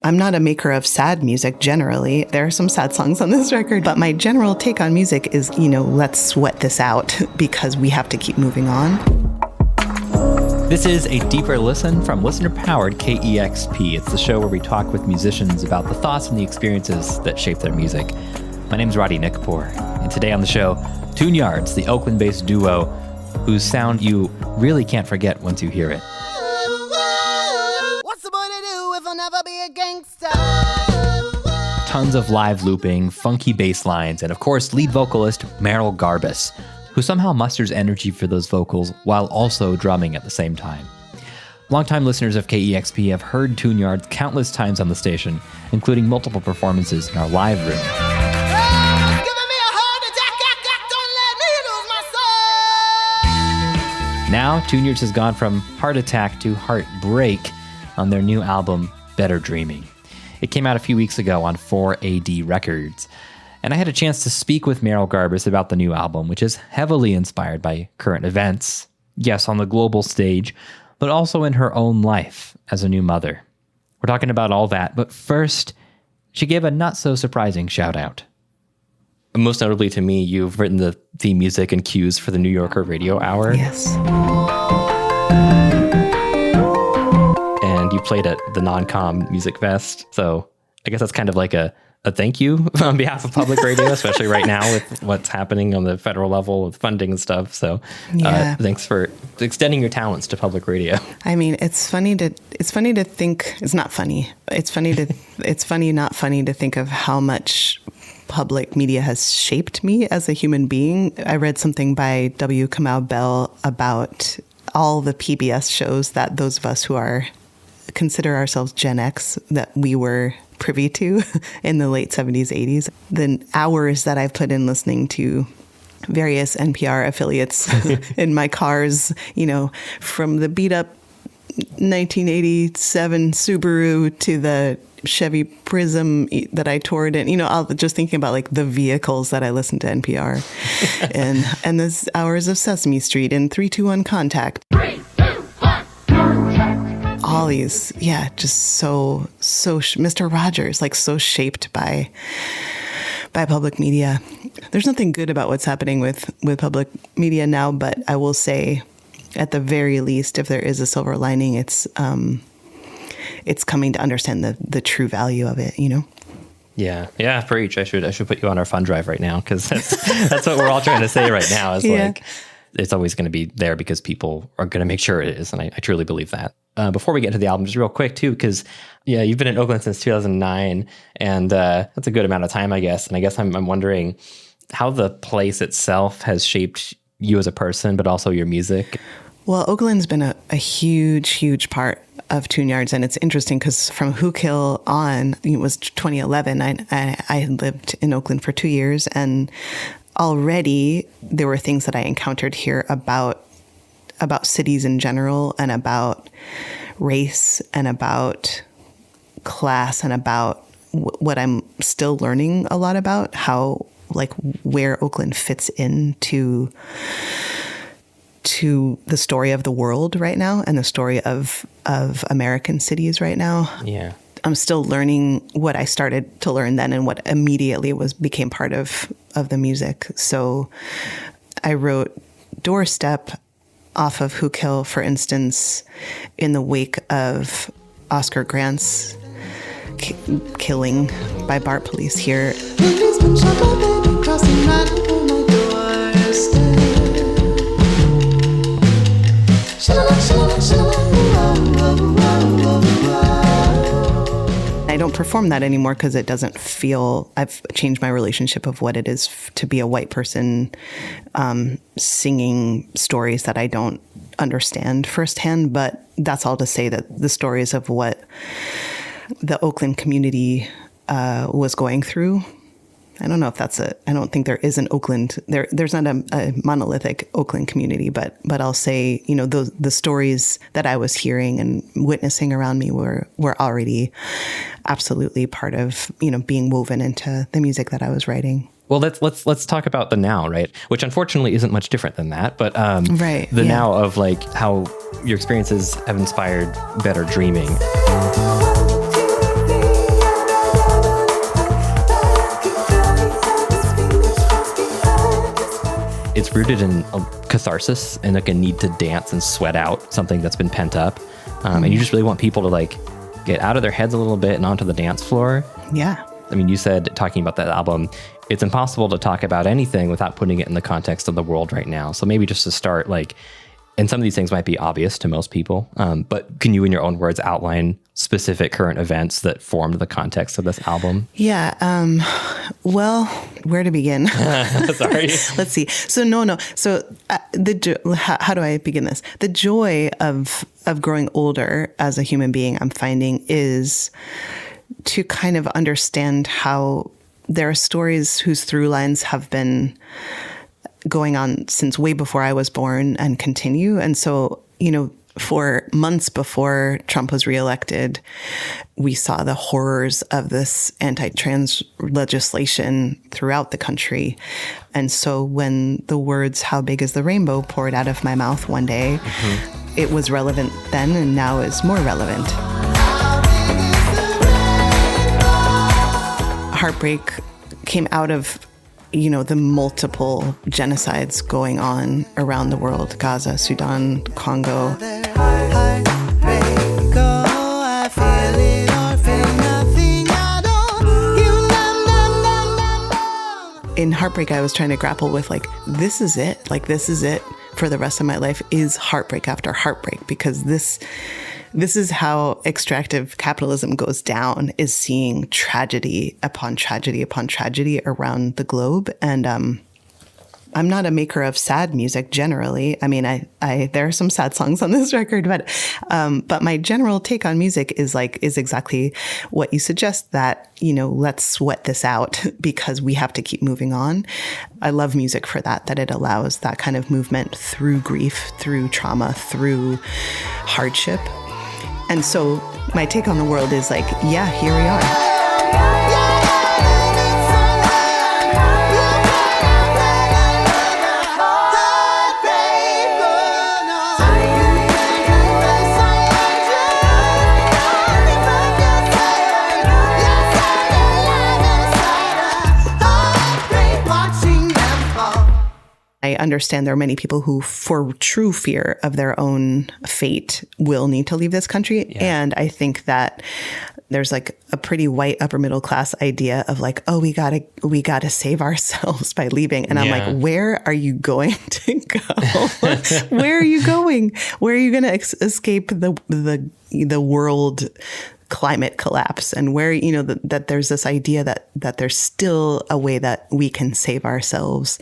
I'm not a maker of sad music generally. There are some sad songs on this record, but my general take on music is, let's sweat this out because we have to keep moving on. This is a deeper listen from listener-powered KEXP. It's the show where we talk with musicians about the thoughts and the experiences that shape their music. My name's Roddy Nickpour, and today on the show, Tune Yards, the Oakland-based duo whose sound you really can't forget once you hear it. What's the boy to do if I'll never be a gangster? Tons of live looping, funky bass lines, and of course, lead vocalist Merrill Garbus, who somehow musters energy for those vocals while also drumming at the same time. Longtime listeners of KEXP have heard Tune Yards countless times on the station, including multiple performances in our live room. Now, Tune Yards has gone from heart attack to heartbreak on their new album, Better Dreaming. It came out a few weeks ago on 4AD Records. And I had a chance to speak with Merrill Garbus about the new album, which is heavily inspired by current events. Yes, on the global stage, but also in her own life as a new mother. We're talking about all that, but first, she gave a not-so-surprising shout-out. Most notably to me, you've written the theme music and cues for the New Yorker Radio Hour. Yes. And you played at the Non-Com Music Fest, so I guess that's kind of like a thank you on behalf of public radio, especially right now with what's happening on the federal level with funding and stuff. So thanks for extending your talents to public radio. I mean, it's funny to think, it's not funny. It's funny, not funny to think of how much public media has shaped me as a human being. I read something by W. Kamau Bell about all the PBS shows that those of us who consider ourselves Gen X, that we were privy to in the late 70s, 80s. The hours that I've put in listening to various NPR affiliates in my cars, from the beat up 1987 Subaru to the Chevy Prism that I toured in, I'll just thinking about like the vehicles that I listened to NPR and the hours of Sesame Street and 321 Contact. 3, 2, 1, Contact. All these, just so Mr. Rogers, like so shaped by public media. There's nothing good about what's happening with public media now, but I will say, at the very least, if there is a silver lining, it's coming to understand the true value of it, Yeah, preach. I should put you on our fund drive right now, because that's what we're all trying to say right now. Is like it's always going to be there because people are going to make sure it is, and I truly believe that. Before we get into the album, just real quick too, because you've been in Oakland since 2009, and that's a good amount of time, I guess. And I guess I'm wondering how the place itself has shaped you as a person, but also your music. Well, Oakland's been a huge, huge part of Tune Yards, and it's interesting because from Who Kill on, it was 2011. I lived in Oakland for 2 years, and already there were things that I encountered here about cities in general, and about race, and about class, and about what I'm still learning a lot about, how, like, where Oakland fits into the story of the world right now, and the story of American cities right now. Yeah. I'm still learning what I started to learn then, and what immediately became part of the music. So I wrote Doorstep off of Who Kill, for instance, in the wake of Oscar Grant's killing by BART police here. I don't perform that anymore because it doesn't feel, I've changed my relationship of what it is to be a white person singing stories that I don't understand firsthand. But that's all to say that the stories of what the Oakland community was going through, I don't know if I don't think there is an Oakland, there's not a monolithic Oakland community, but I'll say, the stories that I was hearing and witnessing around me were already absolutely part of, being woven into the music that I was writing. Well, let's talk about the now, right? Which unfortunately isn't much different than that, but right, the now of like how your experiences have inspired Better Dreaming. it's rooted in a catharsis and like a need to dance and sweat out something that's been pent up. And you just really want people to like get out of their heads a little bit and onto the dance floor. Yeah. I mean, you said, talking about that album, it's impossible to talk about anything without putting it in the context of the world right now. So maybe just to start, like, and some of these things might be obvious to most people, but can you, in your own words, outline specific current events that formed the context of this album? Yeah. Well, where to begin? Sorry. Let's see. So no. So how do I begin this? The joy of growing older as a human being, I'm finding, is to kind of understand how there are stories whose through lines have been going on since way before I was born and continue. And so, for months before Trump was reelected, we saw the horrors of this anti-trans legislation throughout the country. And so when the words, "How big is the rainbow?" poured out of my mouth one day, it was relevant then and now is more relevant. Heartbreak came out of the multiple genocides going on around the world: Gaza, Sudan, Congo. In Heartbreak, I was trying to grapple with, like, this is it. Like, this is it for the rest of my life, is heartbreak after heartbreak, because this is how extractive capitalism goes down, is seeing tragedy upon tragedy upon tragedy around the globe. And I'm not a maker of sad music generally. I mean, I there are some sad songs on this record, but my general take on music is exactly what you suggest, that, let's sweat this out because we have to keep moving on. I love music for that it allows that kind of movement through grief, through trauma, through hardship. And so my take on the world is like, yeah, here we are. I understand there are many people who, for true fear of their own fate, will need to leave this country. Yeah. And I think that there's like a pretty white upper middle class idea of like, oh, we gotta save ourselves by leaving. And I'm like, where are you going to go? Where are you going? Where are you going to escape the world climate collapse, and where, that there's this idea that there's still a way that we can save ourselves.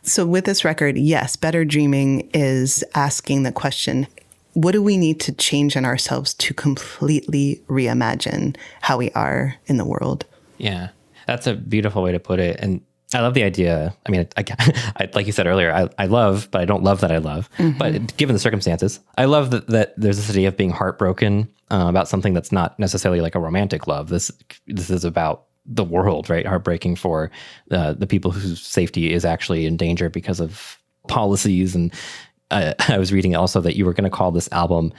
So with this record, yes, Better Dreaming is asking the question, what do we need to change in ourselves to completely reimagine how we are in the world? Yeah, that's a beautiful way to put it. And I love the idea. I mean, I like you said earlier, I love, but I don't love that I love. Mm-hmm. But given the circumstances, I love that there's this idea of being heartbroken about something that's not necessarily like a romantic love. This is about the world, right? Heartbreaking for the people whose safety is actually in danger because of policies. And I was reading also that you were going to call this album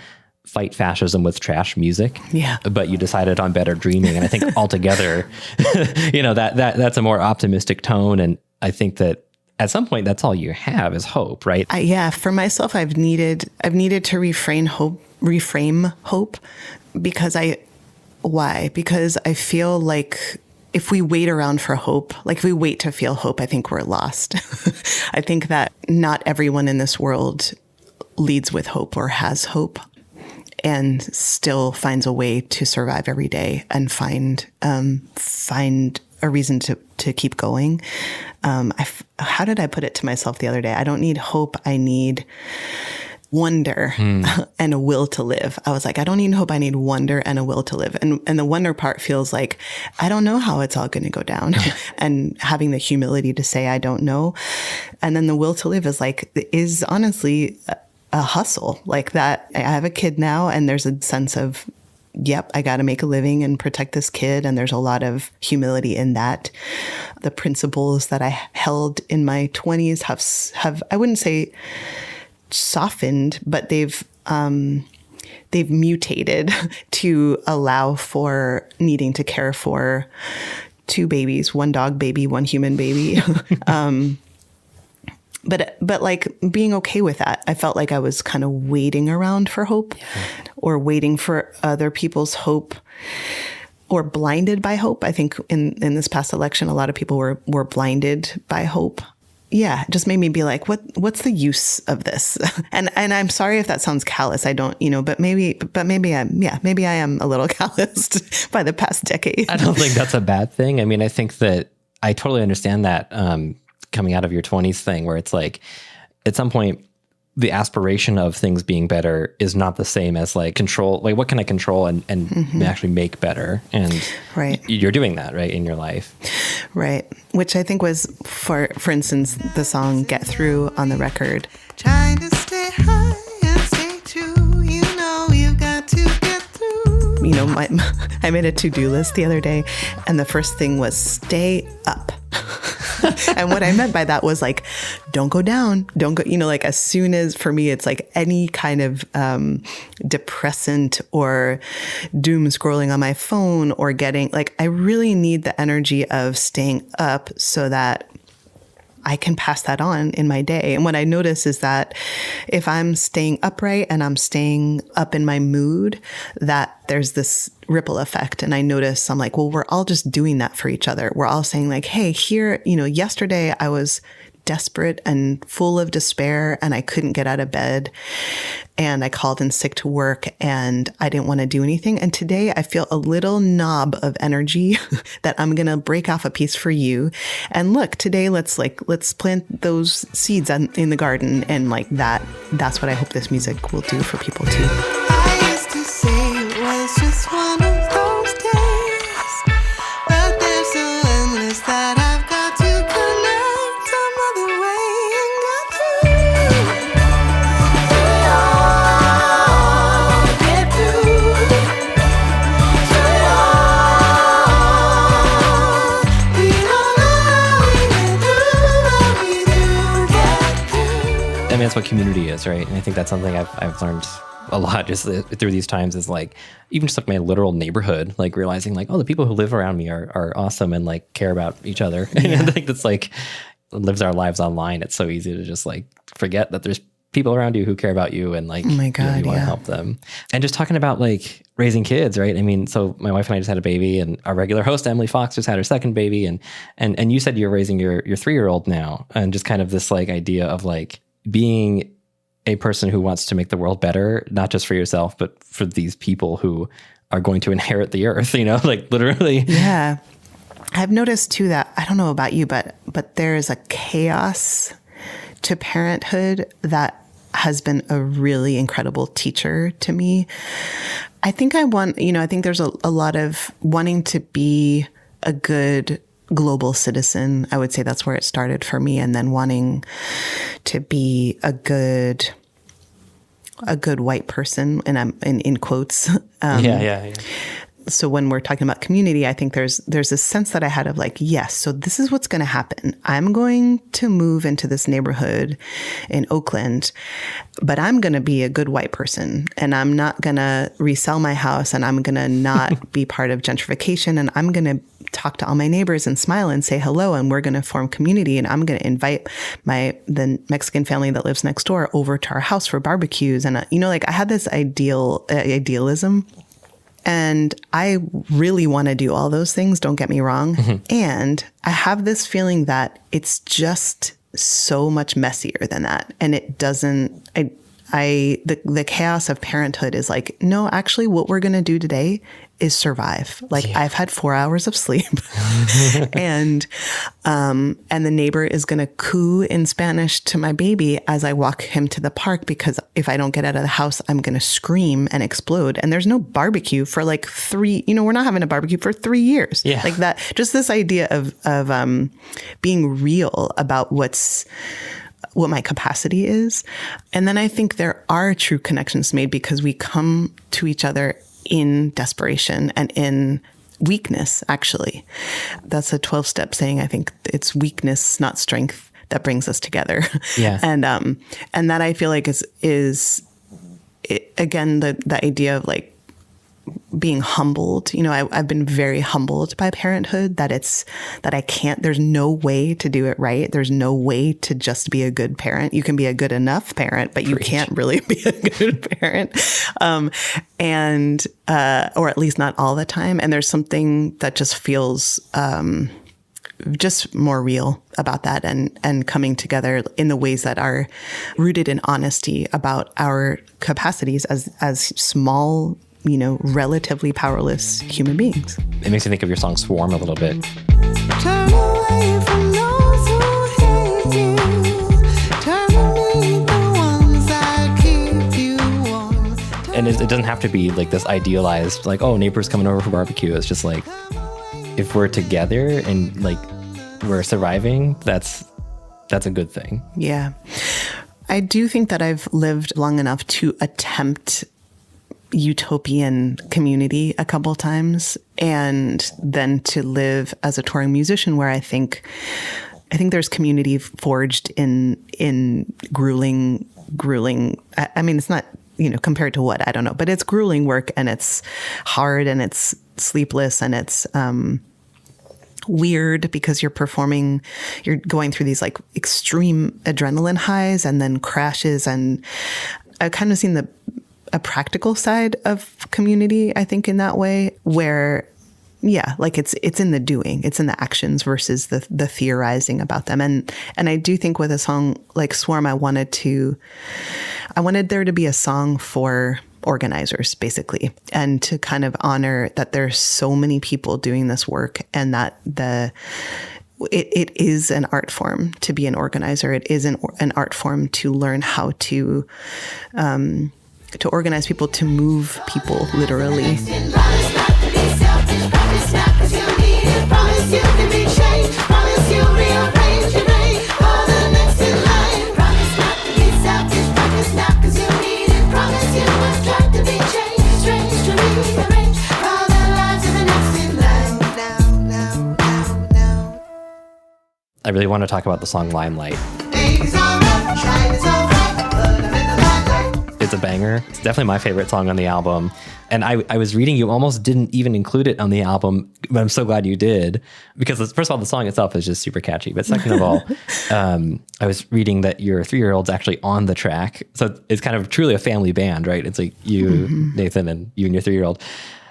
Fight Fascism with Trash Music. Yeah. But you decided on Better Dreaming. And I think altogether, that's a more optimistic tone. And I think that at some point, that's all you have is hope, right? For myself, I've needed to reframe hope because I feel like if we wait around for hope, like if we wait to feel hope, I think we're lost. I think that not everyone in this world leads with hope or has hope and still finds a way to survive every day and find a reason to keep going. How did I put it to myself the other day? I don't need hope. I need wonder and a will to live. I was like, I don't need hope. I need wonder and a will to live. And the wonder part feels like, I don't know how it's all going to go down and having the humility to say, I don't know. And then the will to live is honestly a hustle like that. I have a kid now and there's a sense of, yep, I got to make a living and protect this kid. And there's a lot of humility in that. The principles that I held in my 20s have I wouldn't say softened, but they've mutated to allow for needing to care for two babies, one dog baby, one human baby. but like being okay with that. I felt like I was kind of waiting around for hope or waiting for other people's hope or blinded by hope. I think in this past election, a lot of people were blinded by hope. Yeah, it just made me be like, what's the use of this? And I'm sorry if that sounds callous. I don't, but maybe I am a little calloused by the past decade. I don't think that's a bad thing. I mean, I think that I totally understand that coming out of your 20s thing where it's like, at some point, the aspiration of things being better is not the same as like control. Like, what can I control and actually make better? And you're doing that, right, in your life. Right. Which I think was, for instance, the song Get Through on the record. Trying to stay high and stay true. You've got to get through. I made a to-do list the other day, and the first thing was stay up. And what I meant by that was like, don't go down, don't go, like as soon as, for me, it's like any kind of depressant or doom scrolling on my phone or getting like, I really need the energy of staying up so that I can pass that on in my day. And what I notice is that if I'm staying upright and I'm staying up in my mood, that there's this ripple effect. And I notice, I'm like, well, we're all just doing that for each other. We're all saying like, hey, here, yesterday I was desperate and full of despair and I couldn't get out of bed and I called in sick to work and I didn't want to do anything. And today I feel a little knob of energy that I'm going to break off a piece for you. And look, today let's plant those seeds in the garden. And like that's what I hope this music will do for people too. I used to say it was just one of those days, but they're so endless that I've got to connect some other way and get through. Get through. We don't know how we get through, but we do get through. I mean, that's what community is, right? And I think that's something I've learned a lot just through these times is like, even just like my literal neighborhood, like realizing like, oh, the people who live around me are awesome and like care about each other. Yeah. And I think that's like lives our lives online. It's so easy to just like forget that there's people around you who care about you and like, oh my God, you want to help them. And just talking about like raising kids, right? I mean, so my wife and I just had a baby and our regular host, Emily Fox, just had her second baby. And you said you're raising your 3-year-old now, and just kind of this like idea of like being a person who wants to make the world better, not just for yourself, but for these people who are going to inherit the earth, like literally. Yeah. I've noticed too that, I don't know about you, but there is a chaos to parenthood that has been a really incredible teacher to me. I think I think there's a lot of wanting to be a good global citizen. I would say that's where it started for me. And then wanting to be a good white person, and I'm in quotes. Yeah. So when we're talking about community, I think there's a sense that I had of like, yes, so this is what's going to happen. I'm going to move into this neighborhood in Oakland, but I'm going to be a good white person, and I'm not going to resell my house, and I'm going to not be part of gentrification, and I'm going to talk to all my neighbors and smile and say hello, and we're going to form community, and I'm going to invite the Mexican family that lives next door over to our house for barbecues. And like I had this idealism. And I really want to do all those things, don't get me wrong. Mm-hmm. And I have this feeling that it's just so much messier than that. And it doesn't, the chaos of parenthood is like, no, actually what we're going to do today is survive. Like I've had 4 hours of sleep and the neighbor is going to coo in Spanish to my baby as I walk him to the park, because if I don't get out of the house, I'm going to scream and explode. And there's no barbecue for like we're not having a barbecue for 3 years. Yeah. Like that, just this idea of being real about what my capacity is. And then I think there are true connections made because we come to each other in desperation and in weakness, actually. That's a 12-step saying. I think it's weakness, not strength, that brings us together. Yeah. And that I feel like is again, the idea of like being humbled. You know, I've been very humbled by parenthood, that there's no way to do it right. There's no way to just be a good parent. You can be a good enough parent, but you can't really be a good parent. Or at least not all the time. And there's something that just feels, just more real about that, and coming together in the ways that are rooted in honesty about our capacities as small, you know, relatively powerless human beings. It makes me think of your song Swarm a little bit. Turn away from those who hate you. Turn to me, the ones that keep you warm. And it doesn't have to be like this idealized, like, oh, neighbors coming over for barbecue. It's just like, if we're together and like we're surviving, that's a good thing. Yeah. I do think that I've lived long enough to attempt utopian community a couple times, and then to live as a touring musician where I think there's community forged in grueling, I mean, it's not, you know, compared to what, I don't know, but it's grueling work, and it's hard, and it's sleepless, and it's weird because you're going through these like extreme adrenaline highs and then crashes. And I've kind of seen a practical side of community, I think, in that way, where, yeah, like it's in the doing, it's in the actions versus the theorizing about them. And I do think with a song like Swarm, I wanted there to be a song for organizers, basically, and to kind of honor that there's so many people doing this work, and that it is an art form to be an organizer. It is an art form to learn how to organize people, to move people, literally. I really want to talk about the song Limelight. It's a banger. It's definitely my favorite song on the album. And I was reading, you almost didn't even include it on the album, but I'm so glad you did, because first of all, the song itself is just super catchy. But second of all, I was reading that your 3-year-old's actually on the track. So it's kind of truly a family band, right? It's like you, Nathan, and you and your 3-year-old.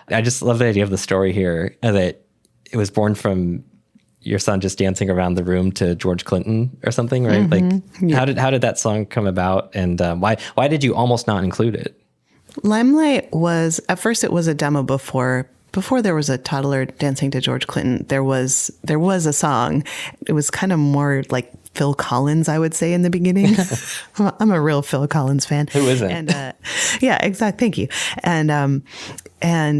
I just love the idea of the story here, that it was born from your son just dancing around the room to George Clinton or something, right? Like, how did that song come about, and why did you almost not include it? Limelight was, at first it was a demo before there was a toddler dancing to George Clinton. There was a song. It was kind of more like Phil Collins, I would say, in the beginning. I'm a real Phil Collins fan. Who isn't? And yeah, exactly. Thank you. And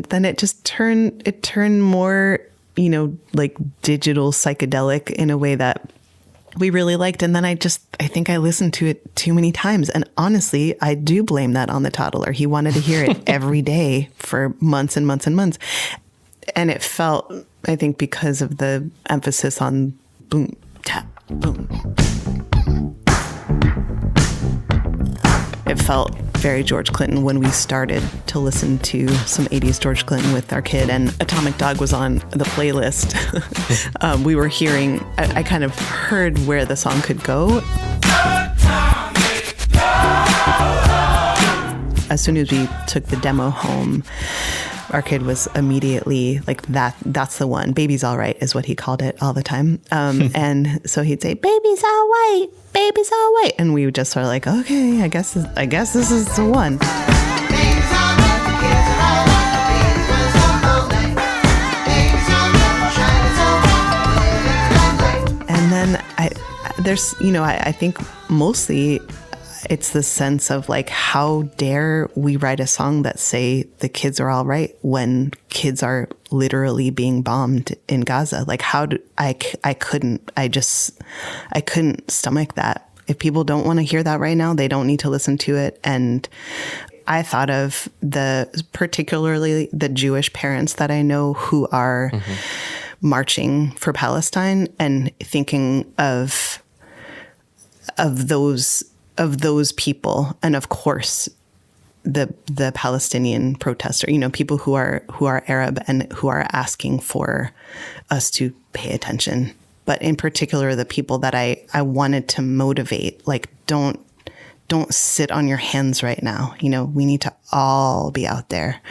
then it just turned more, you know, like digital psychedelic in a way that we really liked. And then I think I listened to it too many times. And honestly, I do blame that on the toddler. He wanted to hear it every day for months and months and months. And it felt, I think, because of the emphasis on boom, tap, boom. It felt very George Clinton when we started to listen to some 80s George Clinton with our kid, and Atomic Dog was on the playlist. We were hearing, I kind of heard where the song could go. As soon as we took the demo home, our kid was immediately like, that's the one. Baby's all right is what he called it all the time. And so he'd say, baby's all right, baby's all right. And we would just sort of like, okay, I guess this is the one. And then I think mostly it's the sense of like, how dare we write a song that say the kids are all right when kids are literally being bombed in Gaza? Like, I couldn't stomach that. If people don't want to hear that right now, they don't need to listen to it. And I thought of particularly the Jewish parents that I know who are marching for Palestine, and thinking of those people. And of course, the Palestinian protester, people who are Arab and who are asking for us to pay attention. But in particular, the people that I wanted to motivate, like, don't sit on your hands right now. We need to all be out there.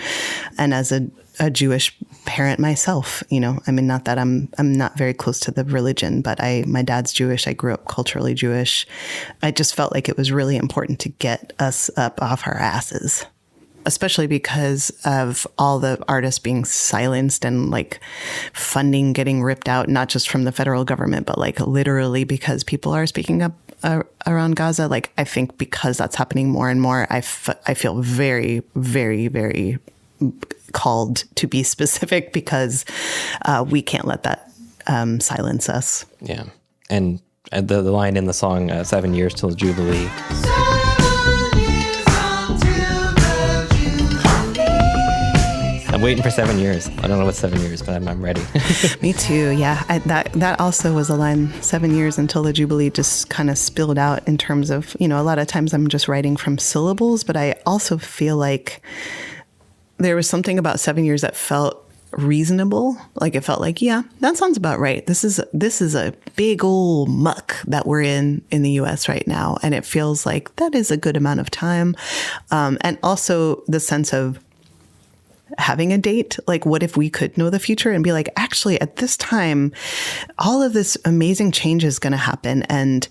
And as a Jewish parent myself, not that I'm not very close to the religion, but my dad's Jewish. I grew up culturally Jewish. I just felt like it was really important to get us up off our asses, especially because of all the artists being silenced and like funding getting ripped out, not just from the federal government, but like literally because people are speaking up around Gaza. Like, I think because that's happening more and more, I feel very, very, very called to be specific because we can't let that silence us. Yeah. And the line in the song, 7 years till Jubilee. I'm waiting for 7 years. I don't know what 7 years, but I'm ready. Me too. Yeah. That also was a line, 7 years until the Jubilee, just kind of spilled out in terms of, a lot of times I'm just writing from syllables, but I also feel like there was something about 7 years that felt reasonable. Like, it felt like, yeah, that sounds about right. This is a big old muck that we're in the US right now. And it feels like that is a good amount of time. And also the sense of having a date. Like, what if we could know the future and be like, actually, at this time, all of this amazing change is going to happen. And,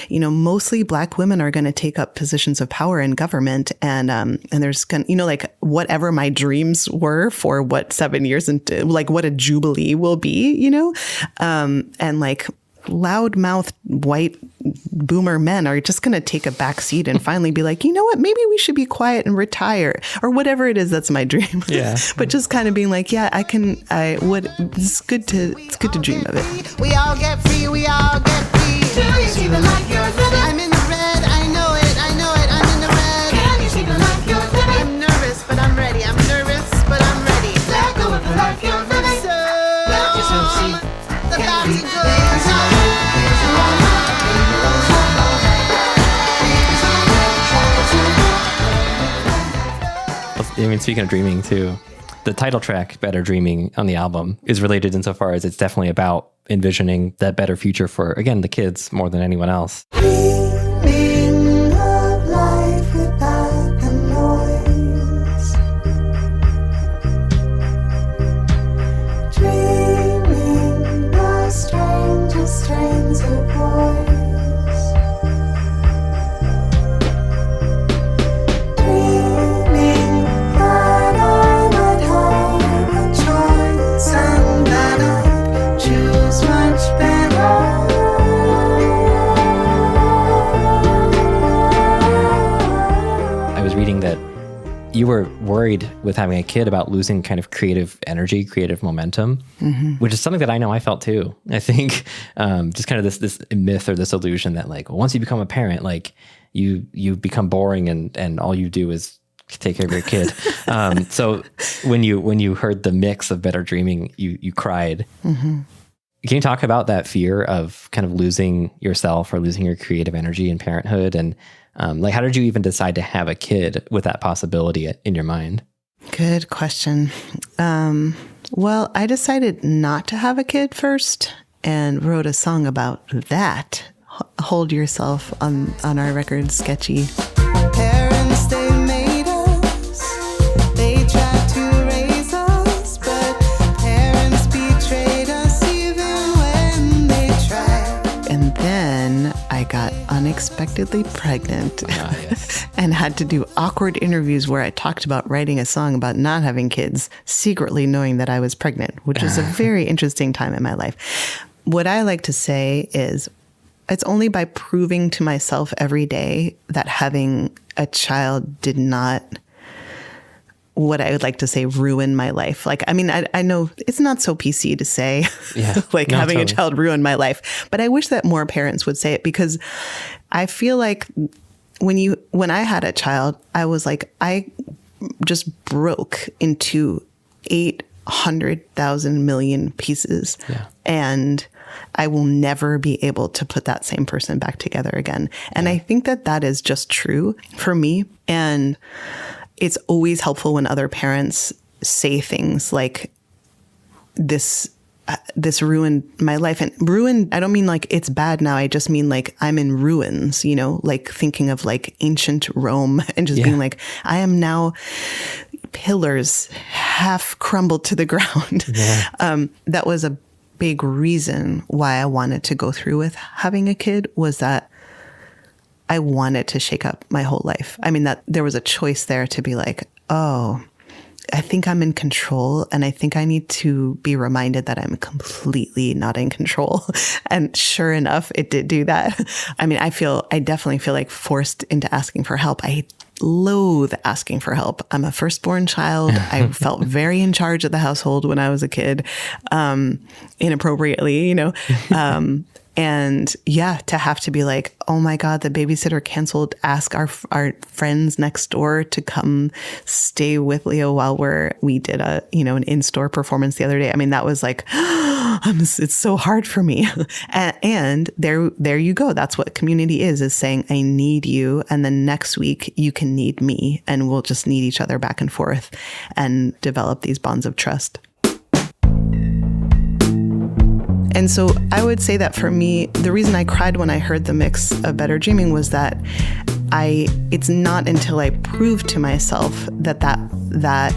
mostly Black women are going to take up positions of power in government. And there's going to, like, whatever my dreams were for what 7 years into, like, what a Jubilee will be, and like, loudmouth white boomer men are just going to take a back seat and finally be like, you know what, maybe we should be quiet and retire or whatever it is. That's my dream. Yeah. But just kind of being like, yeah, it's good to dream of it. We all get free, we all get free. Do you see the life you're living? I'm in the red, I know it, I'm in the red. Can you see the life you're living? I'm nervous, but I'm ready. I'm nervous, but I'm ready. Let go of the life you're living. So, let yourself see. The bounty goes on. Speaking of dreaming too, the title track, Better Dreaming, on the album is related insofar as it's definitely about envisioning that better future for, again, the kids more than anyone else. Dreaming of life without the noise. Dreaming the strangest strains of voice. That you were worried with having a kid about losing kind of creative energy, creative momentum, which is something that I know I felt too. I think just kind of this myth or this illusion that like, once you become a parent, like you become boring and all you do is take care of your kid. So when you heard the mix of Better Dreaming, you cried. Mm-hmm. Can you talk about that fear of kind of losing yourself or losing your creative energy in parenthood? And like, how did you even decide to have a kid with that possibility in your mind? Good question. Well, I decided not to have a kid first and wrote a song about that. Hold Yourself on our record, Sketchy. Parents, they made us. They tried to raise us, but parents betrayed us even when they tried. And then I got unexpectedly pregnant and had to do awkward interviews where I talked about writing a song about not having kids, secretly knowing that I was pregnant, which was a very interesting time in my life. What I like to say is it's only by proving to myself every day that having a child did not, what I would like to say, ruin my life. Like, I mean, I know it's not so PC to say, like, having totally. A child ruined my life, but I wish that more parents would say it, because I feel like when I had a child, I was like, I just broke into 800,000 million pieces. Yeah. And I will never be able to put that same person back together again. And I think that is just true for me. And it's always helpful when other parents say things like, this ruined my life. And ruined, I don't mean like it's bad now. I just mean like I'm in ruins, you know, like thinking of like ancient Rome and just being like, I am now pillars half crumbled to the ground. Yeah. That was a big reason why I wanted to go through with having a kid, was that I wanted to shake up my whole life. I mean, that there was a choice there to be like, oh, I think I'm in control, and I think I need to be reminded that I'm completely not in control. And sure enough, it did do that. I mean, I definitely feel like forced into asking for help. I loathe asking for help. I'm a firstborn child. I felt very in charge of the household when I was a kid, inappropriately, you know. And yeah, to have to be like, oh my God, the babysitter canceled. Ask our friends next door to come stay with Leo while we did an in-store performance the other day. I mean, that was like, it's so hard for me. And there you go. That's what community is saying, I need you. And then next week you can need me, and we'll just need each other back and forth and develop these bonds of trust. And so I would say that for me, the reason I cried when I heard the mix of Better Dreaming was that it's not until I proved to myself that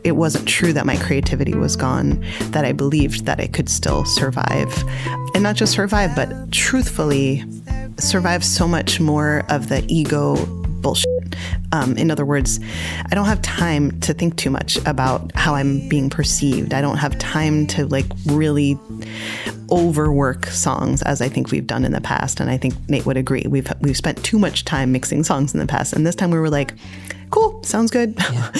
it wasn't true, that my creativity was gone, that I believed that I could still survive. And not just survive, but truthfully survive so much more of the ego bullshit. In other words, I don't have time to think too much about how I'm being perceived. I don't have time to like really overwork songs as I think we've done in the past. And I think Nate would agree. We've spent too much time mixing songs in the past. And this time we were like, cool, sounds good. Yeah.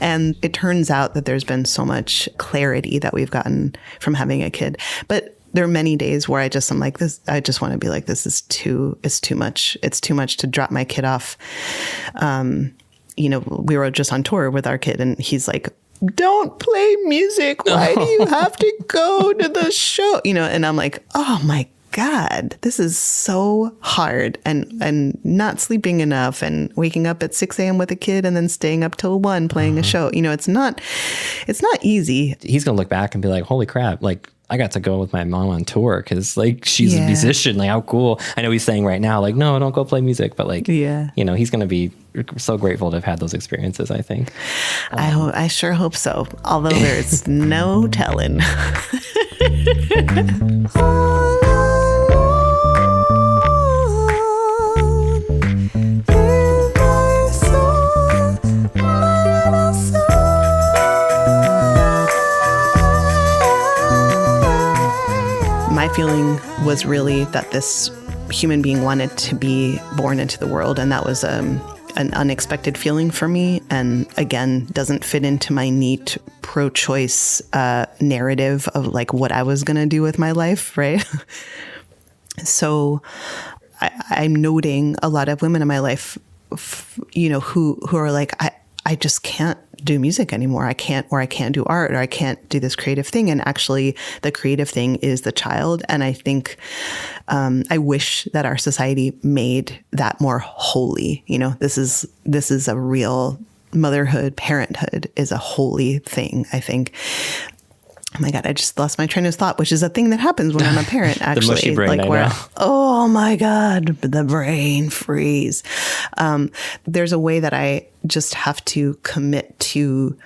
And it turns out that there's been so much clarity that we've gotten from having a kid. But there are many days where I'm like this. I just want to be like, it's too much. It's too much to drop my kid off. We were just on tour with our kid, and he's like, don't play music. Why do you have to go to the show? And I'm like, oh my God, this is so hard, and not sleeping enough, and waking up at 6 a.m. with a kid and then staying up till 1 playing a show. It's not easy. He's going to look back and be like, holy crap. Like, I got to go with my mom on tour because like she's a musician. Like, how cool. I know he's saying right now, like, no, don't go play music. But like, he's going to be so grateful to have had those experiences, I think. I sure hope so. Although there's no telling. My feeling was really that this human being wanted to be born into the world, and that was an unexpected feeling for me, and again, doesn't fit into my neat pro-choice narrative of like what I was going to do with my life, right? So I'm noting a lot of women in my life, who are like, I just can't do music anymore. I can't do art, or I can't do this creative thing. And actually the creative thing is the child. And I think, I wish that our society made that more holy. This is a real motherhood, parenthood is a holy thing, I think. Oh my God, I just lost my train of thought, which is a thing that happens when I'm a parent, actually. The mushy brain, I know. Oh my God, the brain freeze. There's a way that I just have to commit to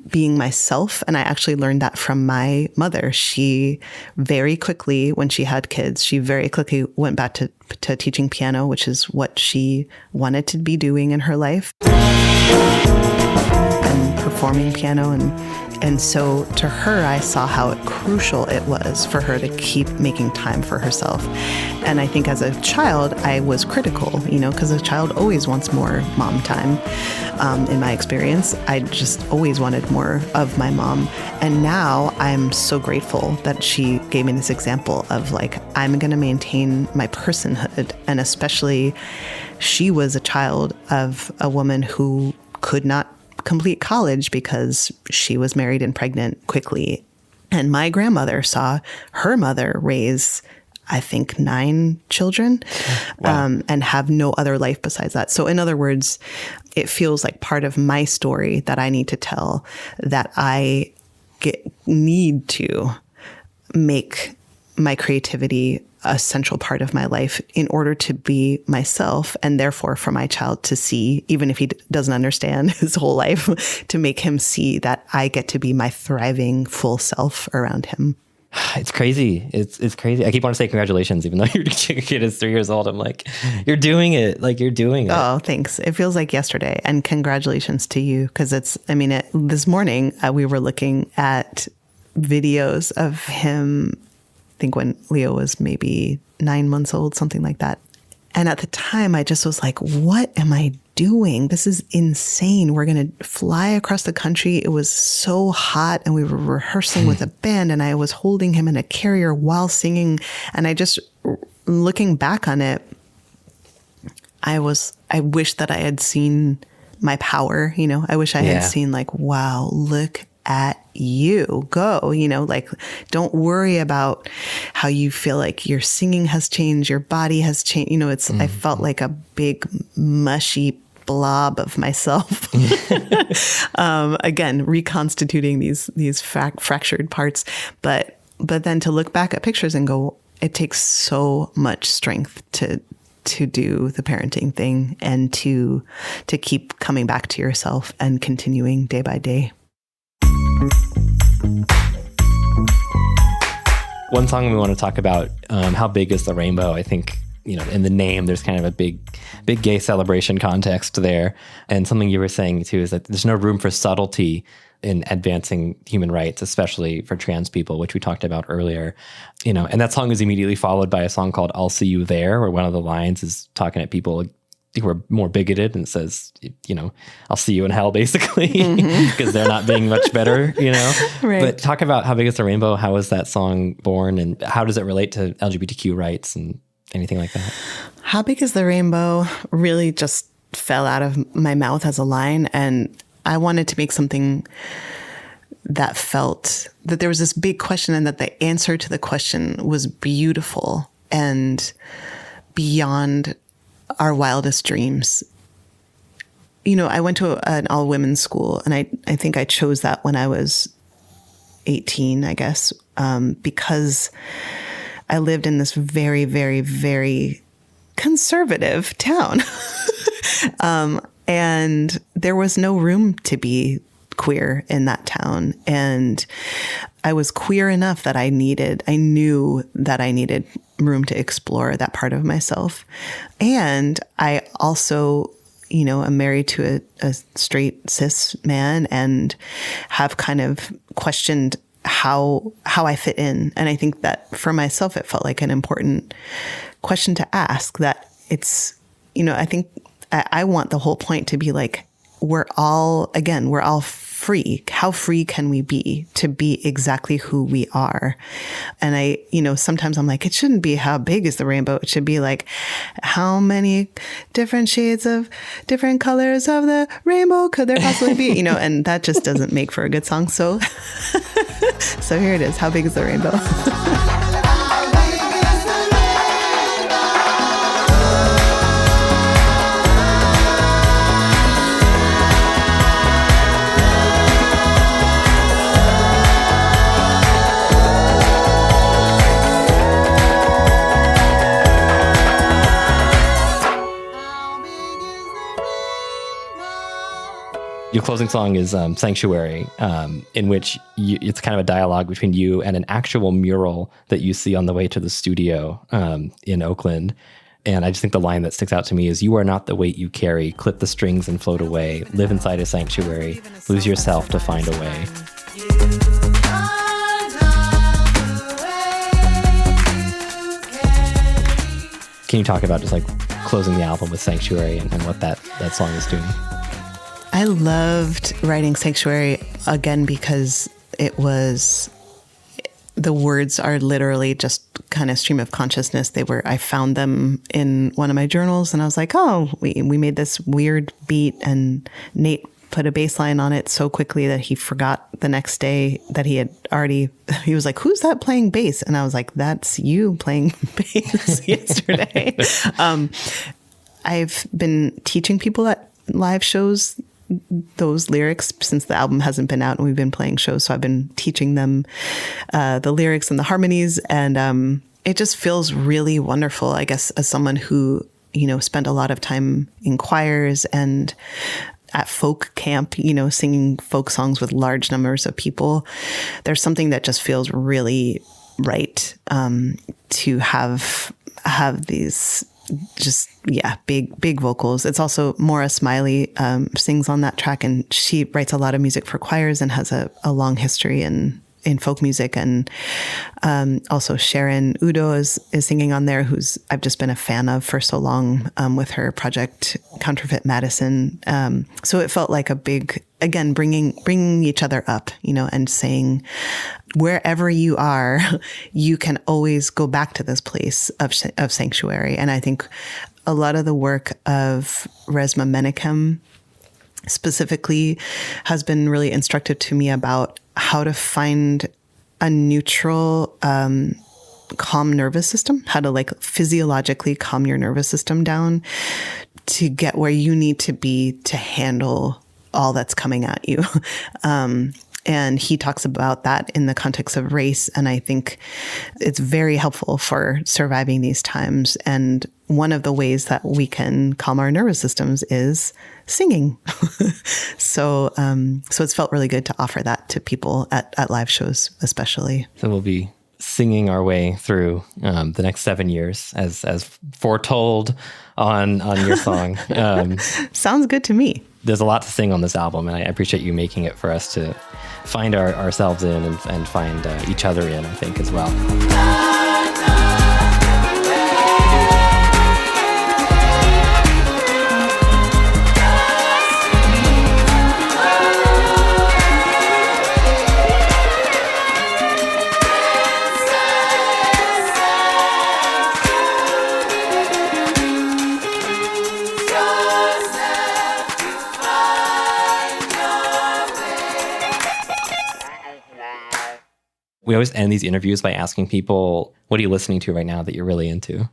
being myself. And I actually learned that from my mother. She very quickly, when she had kids, she very quickly went back to teaching piano, which is what she wanted to be doing in her life, and performing piano. And so to her, I saw how crucial it was for her to keep making time for herself. And I think as a child, I was critical, because a child always wants more mom time. In my experience, I just always wanted more of my mom. And now I'm so grateful that she gave me this example of like, I'm going to maintain my personhood. And especially she was a child of a woman who could not complete college because she was married and pregnant quickly. And my grandmother saw her mother raise, I think, 9 children, wow. And have no other life besides that. So in other words, it feels like part of my story that I need to tell, that I need to make my creativity a central part of my life in order to be myself, and therefore for my child to see, even if he doesn't understand his whole life, to make him see that I get to be my thriving full self around him. It's crazy. It's crazy. I keep wanting to say congratulations, even though your kid is 3 years old. I'm like, you're doing it. Like, you're doing it. Oh, thanks. It feels like yesterday. And congratulations to you. Because this morning we were looking at videos of him, I think when Leo was maybe 9 months old, something like that. And at the time, I just was like, what am I doing? This is insane. We're going to fly across the country. It was so hot, and we were rehearsing with a band, and I was holding him in a carrier while singing. And I just, looking back on it, I wish that I had seen my power, I wish I had seen like, wow, look at you go, like, don't worry about how you feel like your singing has changed, your body has changed. I felt like a big mushy blob of myself. Again, reconstituting these fractured parts. But then to look back at pictures and go, it takes so much strength to do the parenting thing, and to keep coming back to yourself and continuing day by day. One song we want to talk about, How Big is the Rainbow? I think, in the name, there's kind of a big gay celebration context there. And something you were saying too is that there's no room for subtlety in advancing human rights, especially for trans people, which we talked about earlier. And that song is immediately followed by a song called I'll See You There, where one of the lines is talking at people who are more bigoted and says, I'll see you in hell, basically, because they're not being much better, Right. But talk about How Big is the Rainbow? How was that song born, and how does it relate to LGBTQ rights and anything like that? How Big is the Rainbow really just fell out of my mouth as a line, and I wanted to make something that felt that there was this big question, and that the answer to the question was beautiful and beyond our wildest dreams. I went to an all-women's school, and I think I chose that when I was 18, I guess, because I lived in this very, very, very conservative town. And there was no room to be queer in that town. And I was queer enough that I knew that I needed room to explore that part of myself. And I also, am married to a straight cis man, and have kind of questioned how I fit in. And I think that for myself, it felt like an important question to ask, that it's, I think I want the whole point to be like, we're all free. How free can we be to be exactly who we are? And sometimes I'm like, it shouldn't be how big is the rainbow. It should be like, how many different shades of different colors of the rainbow could there possibly be? And that just doesn't make for a good song. So, so here it is. How big is the rainbow? Your closing song is Sanctuary, in which it's kind of a dialogue between you and an actual mural that you see on the way to the studio in Oakland. And I just think the line that sticks out to me is, you are not the weight you carry, clip the strings and float away, live inside a sanctuary, lose yourself to find a way. Can you talk about just like closing the album with Sanctuary and what that song is doing? I loved writing Sanctuary, again, because the words are literally just kind of stream of consciousness. I found them in one of my journals, and I was like, oh, we made this weird beat, and Nate put a bass line on it so quickly that he forgot the next day that he was like, who's that playing bass? And I was like, that's you playing bass yesterday. I've been teaching people that live shows those lyrics since the album hasn't been out and we've been playing shows. So I've been teaching them the lyrics and the harmonies, and it just feels really wonderful, I guess, as someone who, spent a lot of time in choirs and at folk camp, singing folk songs with large numbers of people. There's something that just feels really right to have these big vocals. It's also Maura Smiley sings on that track, and she writes a lot of music for choirs and has a long history in folk music. And also Sharon Udo is singing on there, who's I've just been a fan of for so long with her project Counterfeit Madison. So it felt like a big, again, bringing each other up, and saying wherever you are, you can always go back to this place of sanctuary. And I think a lot of the work of Resmaa Menakem specifically has been really instructive to me about how to find a neutral, calm nervous system, how to physiologically calm your nervous system down to get where you need to be to handle all that's coming at you. And he talks about that in the context of race. And I think it's very helpful for surviving these times. And one of the ways that we can calm our nervous systems is singing. So it's felt really good to offer that to people at live shows, especially. So we'll be singing our way through the next 7 years as foretold on your song. Sounds good to me. There's a lot to sing on this album, and I appreciate you making it for us to find ourselves in and find each other in, I think, as well. We always end these interviews by asking people, what are you listening to right now that you're really into?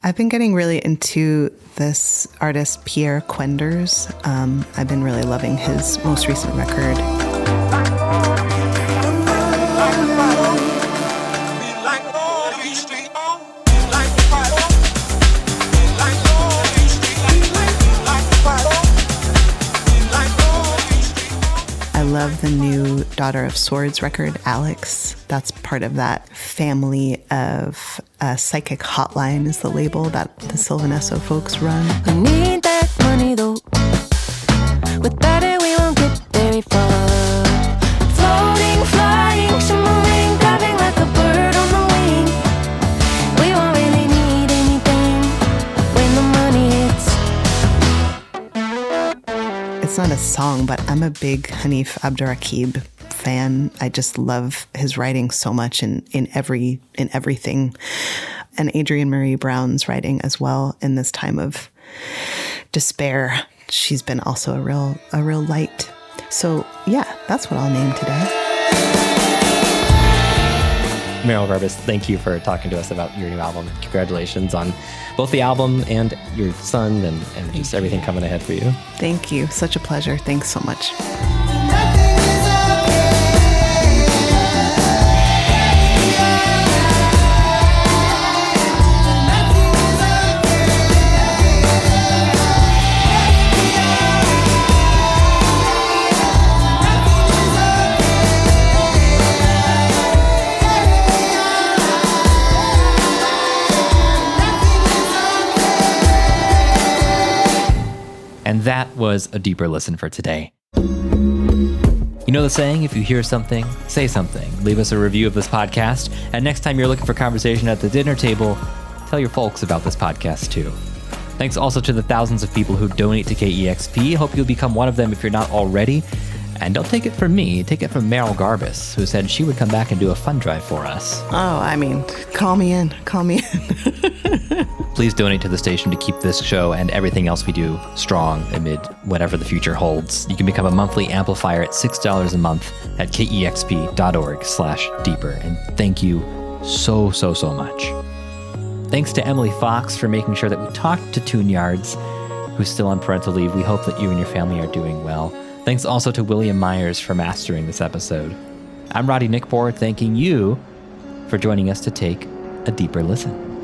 I've been getting really into this artist, Pierre Quenders. I've been really loving his most recent record. I love the new Daughter of Swords record, Alex. That's part of that family of Psychic Hotline is the label that the Sylvanesso folks run. We need that money though. Without it, we won't get very far. Floating, flying, shimmering, grabbing like a bird on the wing. We won't really need anything when the money hits. It's not a song, but I'm a big Hanif Abdurraqib fan. I just love his writing so much in everything. And Adrienne Marie Brown's writing as well in this time of despair. She's been also a real light. So yeah, that's what I'll name today. Merrill Garbus, thank you for talking to us about your new album. Congratulations on both the album and your son and just everything coming ahead for you. Thank you. Such a pleasure. Thanks so much. And that was a deeper listen for today. You know the saying, if you hear something, say something. Leave us a review of this podcast. And next time you're looking for conversation at the dinner table, tell your folks about this podcast too. Thanks also to the thousands of people who donate to KEXP. Hope you'll become one of them if you're not already. And don't take it from me, take it from Merrill Garbus, who said she would come back and do a fund drive for us. Oh, I mean, call me in. Please donate to the station to keep this show and everything else we do strong amid whatever the future holds. You can become a monthly amplifier at $6 a month at kexp.org/deeper. And thank you so much. Thanks to Emily Fox for making sure that we talked to Tune Yards. who's still on parental leave. We hope that you and your family are doing well. Thanks also to William Myers for mastering this episode. I'm Roddy Nickbor, thanking you for joining us to take a deeper listen.